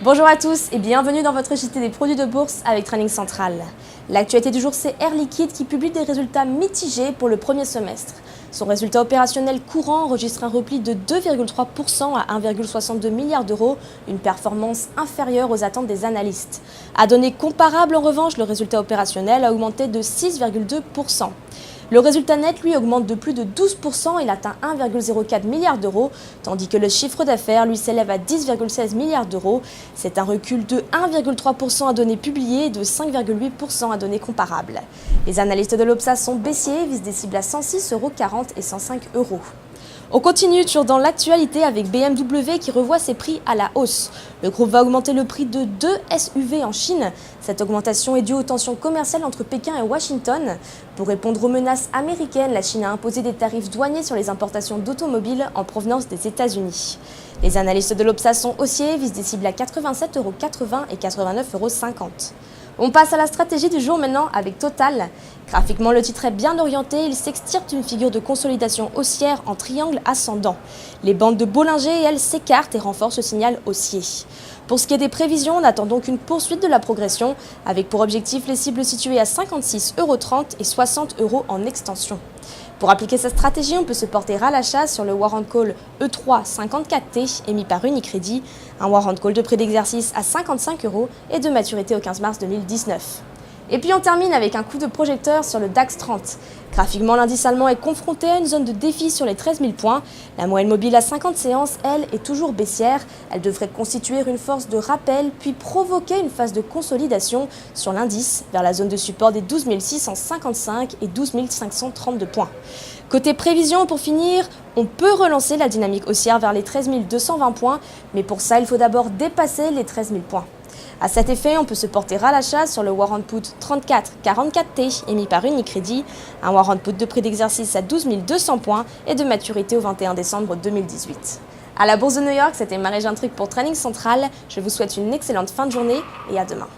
Bonjour à tous et bienvenue dans votre JT des produits de bourse avec Training Central. L'actualité du jour, c'est Air Liquide qui publie des résultats mitigés pour le premier semestre. Son résultat opérationnel courant enregistre un repli de 2,3% à 1,62 milliard d'euros, une performance inférieure aux attentes des analystes. À données comparables en revanche, le résultat opérationnel a augmenté de 6,2%. Le résultat net, lui, augmente de plus de 12%, il atteint 1,04 milliard d'euros, tandis que le chiffre d'affaires, lui, s'élève à 10,16 milliards d'euros. C'est un recul de 1,3% à données publiées et de 5,8% à données comparables. Les analystes de l'Obsa sont baissiers, visent des cibles à 106,40 € et 105 €. On continue toujours dans l'actualité avec BMW qui revoit ses prix à la hausse. Le groupe va augmenter le prix de 2 SUV en Chine. Cette augmentation est due aux tensions commerciales entre Pékin et Washington. Pour répondre aux menaces américaines, la Chine a imposé des tarifs douaniers sur les importations d'automobiles en provenance des États-Unis. Les analystes de l'Obsa sont haussiers, visent des cibles à 87,80 € et 89,50 €. On passe à la stratégie du jour maintenant avec Total. Graphiquement, le titre est bien orienté, il s'extirpe d'une figure de consolidation haussière en triangle ascendant. Les bandes de Bollinger, elles, s'écartent et renforcent le signal haussier. Pour ce qui est des prévisions, on attend donc une poursuite de la progression, avec pour objectif les cibles situées à 56,30 € et 60 € en extension. Pour appliquer cette stratégie, on peut se porter à l'achat sur le Warrant Call E3 54T émis par Unicredit, un Warrant Call de prix d'exercice à 55 € et de maturité au 15 mars 2019. Et puis on termine avec un coup de projecteur sur le DAX 30. Graphiquement, l'indice allemand est confronté à une zone de défi sur les 13 000 points. La moyenne mobile à 50 séances, elle, est toujours baissière. Elle devrait constituer une force de rappel, puis provoquer une phase de consolidation sur l'indice vers la zone de support des 12 655 et 12 532 points. Côté prévision, pour finir, on peut relancer la dynamique haussière vers les 13 220 points, mais pour ça, il faut d'abord dépasser les 13 000 points. À cet effet, on peut se porter à l'achat sur le Warrant Put 3444T émis par Unicredit, un Warrant Put de prix d'exercice à 12 200 points et de maturité au 21 décembre 2018. À la Bourse de New York, c'était Marie-Jeanne Truc pour Training Central. Je vous souhaite une excellente fin de journée et à demain.